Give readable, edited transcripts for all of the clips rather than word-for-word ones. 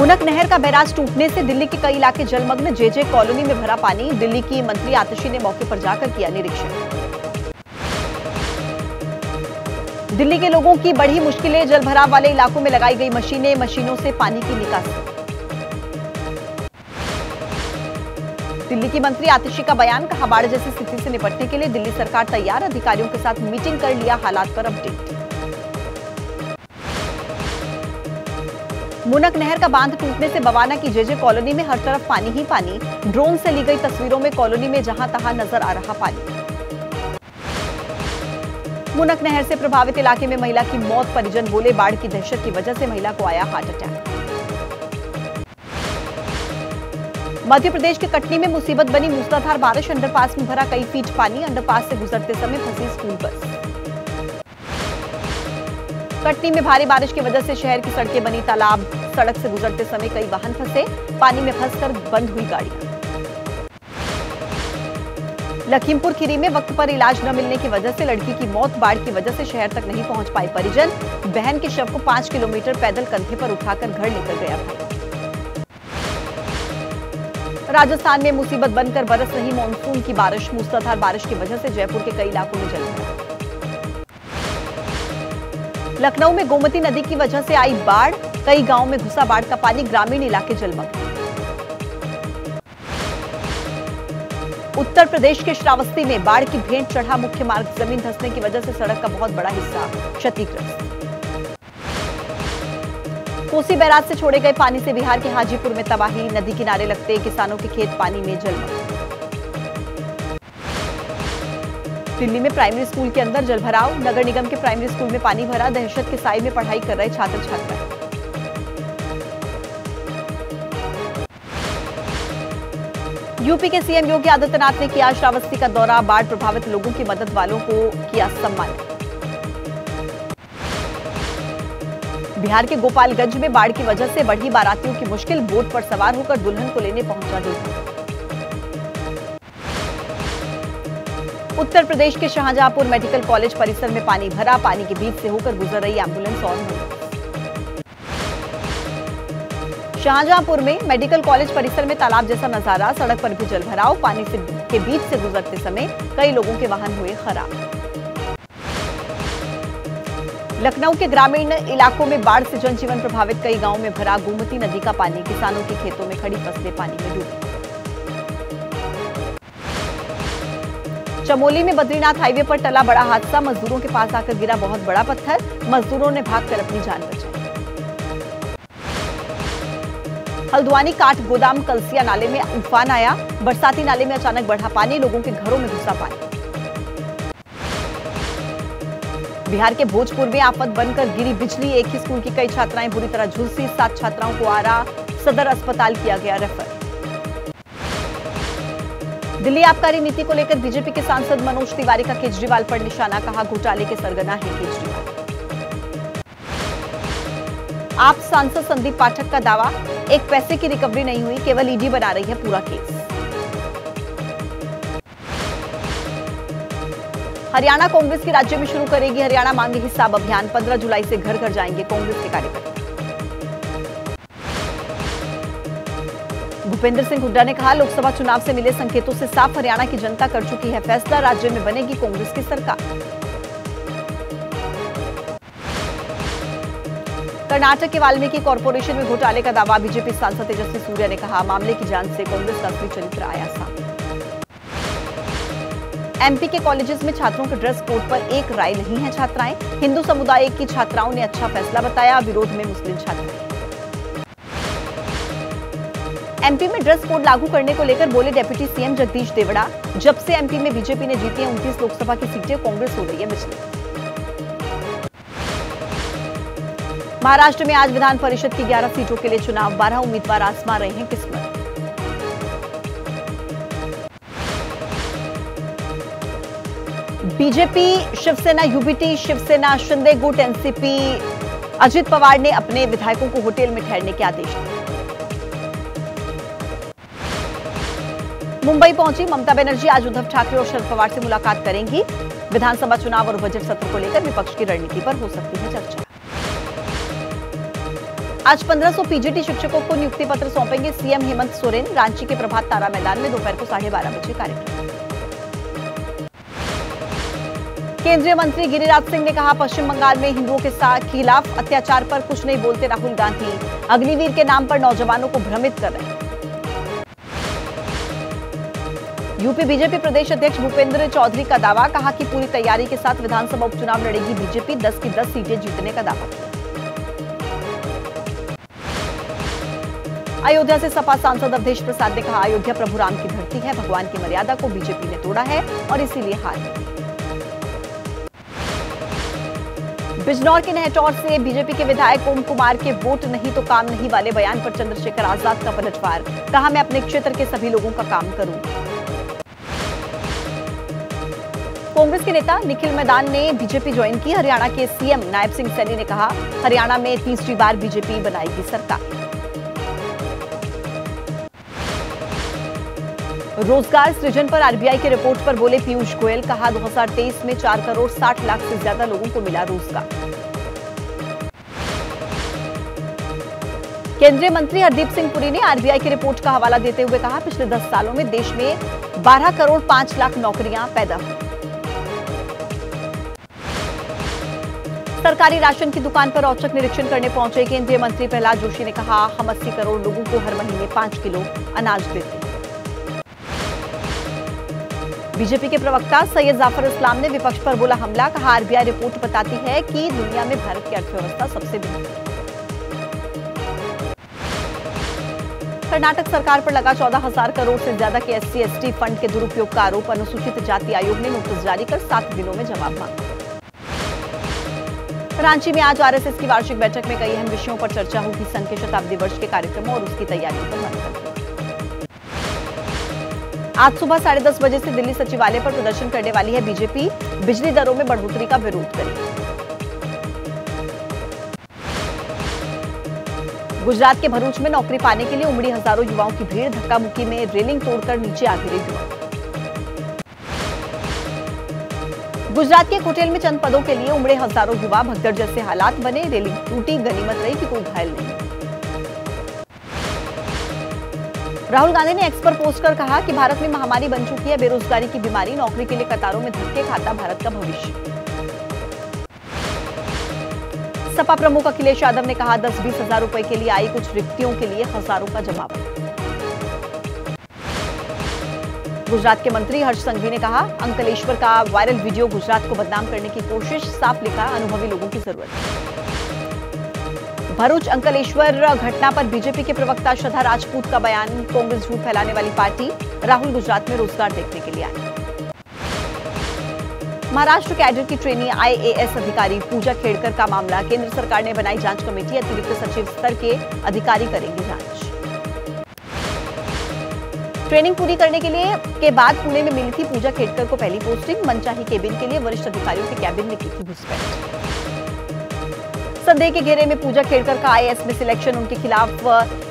मुनक नहर का बैराज टूटने से दिल्ली के कई इलाके जलमग्न, जेजे कॉलोनी में भरा पानी। दिल्ली की मंत्री आतिशी ने मौके पर जाकर किया निरीक्षण। दिल्ली के लोगों की बढ़ी मुश्किलें, जलभराव वाले इलाकों में लगाई गई मशीनों से पानी की निकासी। दिल्ली की मंत्री आतिशी का बयान, कहा बाढ़ जैसी स्थिति से निपटने के लिए दिल्ली सरकार तैयार, अधिकारियों के साथ मीटिंग कर लिया हालात पर अपडेट। मुनक नहर का बांध टूटने से बवाना की जेजे कॉलोनी में हर तरफ पानी ही पानी। ड्रोन से ली गई तस्वीरों में कॉलोनी में जहां तहां नजर आ रहा पानी। मुनक नहर से प्रभावित इलाके में महिला की मौत, परिजन बोले बाढ़ की दहशत की वजह से महिला को आया हार्ट अटैक। मध्य प्रदेश के कटनी में मुसीबत बनी, मूसलाधार बारिश, अंडरपास में भरा कई फीट पानी। अंडरपास से गुजरते समय फंसी स्कूल बस। कटनी में भारी बारिश की वजह से शहर की सड़कें बनी तालाब। सड़क से गुजरते समय कई वाहन फंसे, पानी में फंसकर बंद हुई गाड़ियां। लखीमपुर खीरी में वक्त पर इलाज न मिलने की वजह से लड़की की मौत, बाढ़ की वजह से शहर तक नहीं पहुंच पाए परिजन। बहन के शव को 5 किलोमीटर पैदल कंधे पर उठाकर घर लेकर गया था। राजस्थान में मुसीबत बनकर बरस रही मानसून की बारिश। मूसलाधार बारिश की वजह से जयपुर के कई इलाकों में जल भरा। लखनऊ में गोमती नदी की वजह से आई बाढ़, कई गांवों में घुसा बाढ़ का पानी, ग्रामीण इलाके जलमग्न। उत्तर प्रदेश के श्रावस्ती में बाढ़ की भेंट चढ़ा मुख्य मार्ग, जमीन धंसने की वजह से सड़क का बहुत बड़ा हिस्सा क्षतिग्रस्त। कोसी बैराज से छोड़े गए पानी से बिहार के हाजीपुर में तबाही, नदी किनारे लगते किसानों के खेत पानी में जलमग्न। दिल्ली में प्राइमरी स्कूल के अंदर जलभराव, नगर निगम के प्राइमरी स्कूल में पानी भरा, दहशत के साए में पढ़ाई कर रहे छात्र छात्राएं। यूपी के सीएम योगी आदित्यनाथ ने किया श्रावस्ती का दौरा, बाढ़ प्रभावित लोगों की मदद वालों को किया सम्मानित। बिहार के गोपालगंज में बाढ़ की वजह से बढ़ी बारातियों की मुश्किल, बोट पर सवार होकर दुल्हन को लेने पहुंचा दूल्हा। उत्तर प्रदेश के शाहजहांपुर मेडिकल कॉलेज परिसर में पानी भरा, पानी के बीच से होकर गुजर रही एम्बुलेंस और शाहजहांपुर में मेडिकल कॉलेज परिसर में तालाब जैसा नजारा, सड़क पर भी जलभराव, पानी के बीच से गुजरते समय कई लोगों के वाहन हुए खराब। लखनऊ के ग्रामीण इलाकों में बाढ़ से जनजीवन प्रभावित, कई गांवों में भरा गोमती नदी का पानी, किसानों के खेतों में खड़ी फसलें पानी में डूबी। चमोली में बद्रीनाथ हाईवे पर टला बड़ा हादसा, मजदूरों के पास आकर गिरा बहुत बड़ा पत्थर, मजदूरों ने भागकर अपनी जान बचाई। हल्द्वानी काठ गोदाम कलसिया नाले में उफान आया, बरसाती नाले में अचानक बढ़ा पानी, लोगों के घरों में घुसा पानी। बिहार के भोजपुर में आफत बनकर गिरी बिजली, एक ही स्कूल की कई छात्राएं बुरी तरह झुलसी, 7 छात्राओं को आरा सदर अस्पताल किया गया रेफर। दिल्ली आबकारी नीति को लेकर बीजेपी के सांसद मनोज तिवारी का केजरीवाल पर निशाना, कहा घोटाले के सरगना है केजरीवाल। आप सांसद संदीप पाठक का दावा, एक पैसे की रिकवरी नहीं हुई, केवल ईडी बना रही है पूरा केस। हरियाणा कांग्रेस की राज्य में शुरू करेगी हरियाणा मांगे हिसाब अभियान, 15 जुलाई से घर घर जाएंगे कांग्रेस के कार्यकर्ता। भूपेंद्र सिंह हुड्डा ने कहा लोकसभा चुनाव से मिले संकेतों से साफ, हरियाणा की जनता कर चुकी है फैसला, राज्य में बनेगी कांग्रेस की सरकार। कर्नाटक के वाल्मीकि कॉर्पोरेशन में घोटाले का दावा, बीजेपी सांसद तेजस्वी सूर्या ने कहा मामले की जांच से कांग्रेस का असली चरित्र आया सामने। एमपी के कॉलेजेस में छात्रों के ड्रेस कोड पर एक राय नहीं है छात्राएं, हिंदू समुदाय की छात्राओं ने अच्छा फैसला बताया, विरोध में मुस्लिम छात्राएं। एमपी में ड्रेस कोड लागू करने को लेकर बोले डिप्टी सीएम जगदीश देवड़ा, जब से एमपी में बीजेपी ने जीती है 29 लोकसभा की सीटें, कांग्रेस हो रही है बिजली। महाराष्ट्र में आज विधान परिषद की 11 सीटों के लिए चुनाव, 12 उम्मीदवार आजमा रहे हैं किस्मत। बीजेपी, शिवसेना यूबीटी, शिवसेना शिंदे गुट, एनसीपी, अजित पवार ने अपने विधायकों को होटल में ठहरने के आदेश दिए। मुंबई पहुंची ममता बनर्जी, आज उद्धव ठाकरे और शरद पवार से मुलाकात करेंगी। विधानसभा चुनाव और बजट सत्र को लेकर विपक्ष की रणनीति पर हो सकती है चर्चा। आज 1500 पीजीटी शिक्षकों को नियुक्ति पत्र सौंपेंगे सीएम हेमंत सोरेन। रांची के प्रभात तारा मैदान में दोपहर को 12:30 बजे कार्यक्रम। केंद्रीय मंत्री गिरिराज सिंह ने कहा, पश्चिम बंगाल में हिंदुओं के खिलाफ अत्याचार पर कुछ नहीं बोलते राहुल गांधी। अग्निवीर के नाम पर नौजवानों को भ्रमित कर रहे हैं। यूपी बीजेपी प्रदेश अध्यक्ष भूपेंद्र चौधरी का दावा, कहा कि पूरी तैयारी के साथ विधानसभा उपचुनाव लड़ेगी बीजेपी। 10 की 10 सीटें जीतने का दावा किया। अयोध्या से सपा सांसद अवधेश प्रसाद ने कहा, अयोध्या प्रभु राम की धरती है। भगवान की मर्यादा को बीजेपी ने तोड़ा है और इसीलिए हार है। बिजनौर के नहटौर से बीजेपी के विधायक ओम कुमार के वोट नहीं तो काम नहीं वाले बयान पर चंद्रशेखर आजाद का पलटवार। कहा, मैं अपने क्षेत्र के सभी लोगों का काम करूं। कांग्रेस के नेता निखिल मैदान ने बीजेपी ज्वाइन की। हरियाणा के सीएम नायब सिंह सैनी ने कहा, हरियाणा में तीसरी बार बीजेपी बनाएगी सरकार। रोजगार सृजन पर आरबीआई की रिपोर्ट पर बोले पीयूष गोयल। कहा, 2023 में 4 करोड़ 60 लाख से ज्यादा लोगों को मिला रोजगार। केंद्रीय मंत्री हरदीप सिंह पुरी ने आरबीआई की रिपोर्ट का हवाला देते हुए कहा, पिछले 10 सालों में देश में 12 करोड़ 5 लाख नौकरियां पैदा हुई। सरकारी राशन की दुकान पर औचक निरीक्षण करने पहुंचे केंद्रीय मंत्री प्रहलाद जोशी ने कहा, हम 80 करोड़ लोगों को हर महीने 5 किलो अनाज देते हैं। बीजेपी के प्रवक्ता सैयद जाफर इस्लाम ने विपक्ष पर बोला हमला। कहा, आरबीआई रिपोर्ट बताती है कि दुनिया में भारत की अर्थव्यवस्था सबसे बेहतर है। कर्नाटक सरकार पर लगा 14,000 करोड़ से ज्यादा के SC/ST फंड के दुरुपयोग का आरोप। अनुसूचित जाति आयोग ने नोटिस जारी कर 7 दिनों में जवाब मांगा। रांची में आज आरएसएस की वार्षिक बैठक में कई अहम विषयों पर चर्चा होगी। संघ के शताब्दी वर्ष के कार्यक्रमों और उसकी तैयारियों पर मंथन। आज सुबह 10:30 बजे से दिल्ली सचिवालय पर प्रदर्शन करने वाली है बीजेपी। बिजली दरों में बढ़ोतरी का विरोध करेगी। गुजरात के भरूच में नौकरी पाने के लिए उमड़ी हजारों युवाओं की भीड़। धक्का मुक्की में रेलिंग तोड़कर नीचे आ गिरे युवा। गुजरात के एक होटल में चंद पदों के लिए उमड़े हजारों युवा। भगदड़ जैसे हालात बने। रेलिंग टूटी, गनीमत रही कि कोई घायल नहीं। राहुल गांधी ने एक्स पर पोस्ट कर कहा कि भारत में महामारी बन चुकी है बेरोजगारी की बीमारी। नौकरी के लिए कतारों में धक्के खाता भारत का भविष्य। सपा प्रमुख अखिलेश यादव ने कहा, 10-20 हजार रुपए के लिए आई कुछ रिक्तियों के लिए हजारों का जवाब। गुजरात के मंत्री हर्ष संघवी ने कहा, अंकलेश्वर का वायरल वीडियो गुजरात को बदनाम करने की कोशिश। साफ लिखा, अनुभवी लोगों की जरूरत है। भरूच अंकलेश्वर घटना पर बीजेपी के प्रवक्ता श्रद्धा राजपूत का बयान। कांग्रेस झूठ फैलाने वाली पार्टी। राहुल गुजरात में रोजगार देखने के लिए आए। महाराष्ट्र कैडर की ट्रेनी IAS अधिकारी पूजा खेड़कर का मामला। केंद्र सरकार ने बनाई जांच कमेटी। अतिरिक्त सचिव स्तर के अधिकारी करेंगे जांच। ट्रेनिंग पूरी करने के बाद पुणे में मिली थी पूजा खेड़कर को पहली पोस्टिंग। मनचाही केबिन के लिए वरिष्ठ अधिकारियों के कैबिन में की थी घुसपैठ। संदेह के घेरे में पूजा खेड़कर का IAS में सिलेक्शन। उनके खिलाफ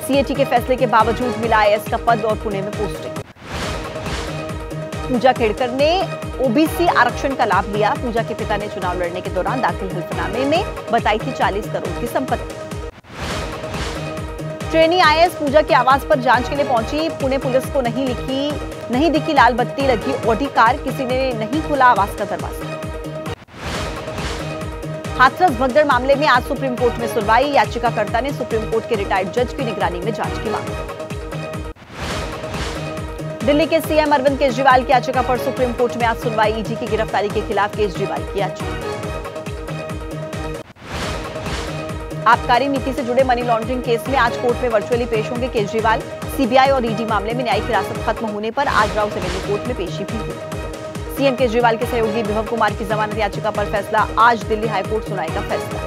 CAT के फैसले के बावजूद मिला IAS का पद और पुणे में पोस्टिंग। पूजा खेड़कर ने OBC आरक्षण का लाभ लिया। पूजा के पिता ने चुनाव लड़ने के दौरान दाखिल हल्फनामे में बताई थी 40 करोड़ की संपत्ति। ट्रेनी IAS पूजा के आवास पर जांच के लिए पहुंची। पुणे पुलिस को नहीं दिखी लाल बत्ती लगी ऑडी कार। किसी ने नहीं खोला आवास का दरवाजा। हाथरस भगदड़ मामले में आज सुप्रीम कोर्ट में सुनवाई। याचिकाकर्ता ने सुप्रीम कोर्ट के रिटायर्ड जज की निगरानी में जांच की मांग। दिल्ली के सीएम अरविंद केजरीवाल की याचिका पर सुप्रीम कोर्ट में आज सुनवाई। ईडी की गिरफ्तारी के खिलाफ केजरीवाल की याचिका। आबकारी नीति से जुड़े मनी लॉन्ड्रिंग केस में आज कोर्ट में वर्चुअली पेश होंगे केजरीवाल। सीबीआई और ईडी मामले में न्यायिक हिरासत खत्म होने पर आज राव सिविल कोर्ट में पेशी भी हुई। सीएम केजरीवाल के सहयोगी विभव कुमार की जमानत याचिका पर फैसला। आज दिल्ली हाईकोर्ट सुनाएगा फैसला।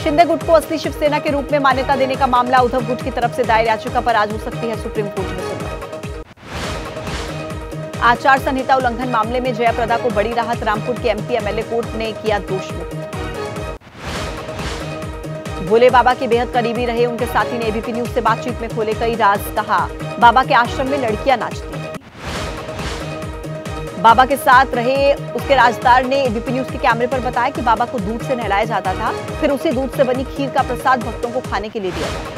शिंदे गुट को असली शिवसेना के रूप में मान्यता देने का मामला। उद्धव गुट की तरफ से दायर याचिका पर आज हो सकती है सुप्रीम कोर्ट में सुनवाई। आचार संहिता उल्लंघन मामले में जयाप्रदा को बड़ी राहत। रामपुर के MP MLA कोर्ट ने किया दोष मुक्त। भोले बाबा के बेहद करीबी रहे उनके साथी ने ABP न्यूज से बातचीत में खोले कई राज। कहा, बाबा के आश्रम में लड़कियां नाचती। बाबा के साथ रहे उसके राजदार ने एबीपी न्यूज के कैमरे पर बताया कि बाबा को दूध से नहलाया जाता था, फिर उसी दूध से बनी खीर का प्रसाद भक्तों को खाने के लिए दिया जाता।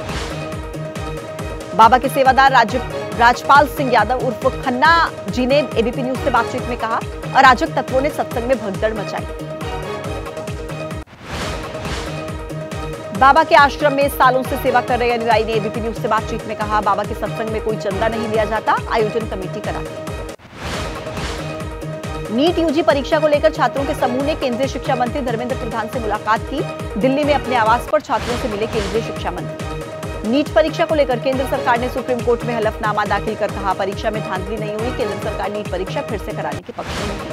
बाबा के सेवादार राजपाल सिंह यादव उर्फ खन्ना जी ने एबीपी न्यूज से बातचीत में कहा, अराजक तत्वों ने सत्संग में भगदड़ मचाई। बाबा के आश्रम में सालों से सेवा कर रहे अनुयायी ने एबीपी न्यूज से बातचीत में कहा, बाबा के सत्संग में कोई चंदा नहीं लिया जाता, आयोजन कमेटी कराती है। नीट यूजी परीक्षा को लेकर छात्रों के समूह ने केंद्रीय शिक्षा मंत्री धर्मेंद्र प्रधान से मुलाकात की। दिल्ली में अपने आवास पर छात्रों से मिले केंद्रीय शिक्षा मंत्री। नीट परीक्षा को लेकर केंद्र सरकार ने सुप्रीम कोर्ट में हलफनामा दाखिल कर कहा, परीक्षा में धांधली नहीं हुई, केंद्र सरकार नीट परीक्षा फिर से कराने के पक्ष में है।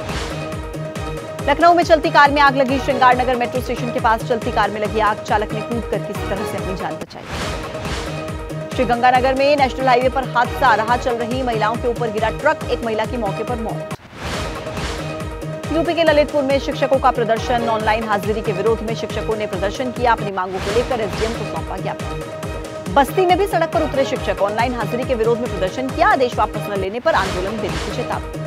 लखनऊ में चलती कार में आग लगी। श्रृंगार नगर मेट्रो स्टेशन के पास चलती कार में लगी आग, चालक ने कूदकर किसी तरह से अपनी जान बचाई। श्रीगंगानगर में नेशनल हाईवे पर हादसा, राह चल रही महिलाओं के ऊपर गिरा ट्रक, एक महिला की मौके पर मौत। यूपी के ललितपुर में शिक्षकों का प्रदर्शन, ऑनलाइन हाजिरी के विरोध में शिक्षकों ने प्रदर्शन किया, अपनी मांगों को लेकर एसडीएम को सौंपा ज्ञापन। बस्ती में भी सड़क पर उतरे शिक्षक, ऑनलाइन हाजिरी के विरोध में प्रदर्शन किया, आदेश वापस न लेने पर आंदोलन देने की चेतावनी।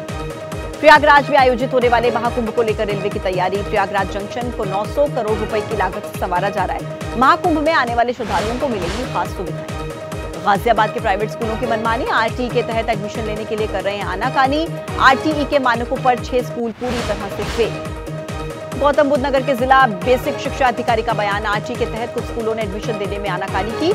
प्रयागराज में आयोजित होने वाले महाकुंभ को लेकर रेलवे की तैयारी, प्रयागराज जंक्शन को 900 करोड़ रुपए की लागत से संवारा जा रहा है। महाकुंभ में आने वाले श्रद्धालुओं को मिलेंगी खास सुविधाएं। गाजियाबाद के प्राइवेट स्कूलों की मनमानी, आरटीई के तहत एडमिशन लेने के लिए कर रहे हैं आनाकानी। आरटीई के मानकों पर 6 स्कूल पूरी तरह से फेल। गौतम बुद्ध नगर के जिला बेसिक शिक्षा अधिकारी का बयान, आरटीई के तहत कुछ स्कूलों ने एडमिशन देने में आनाकानी की।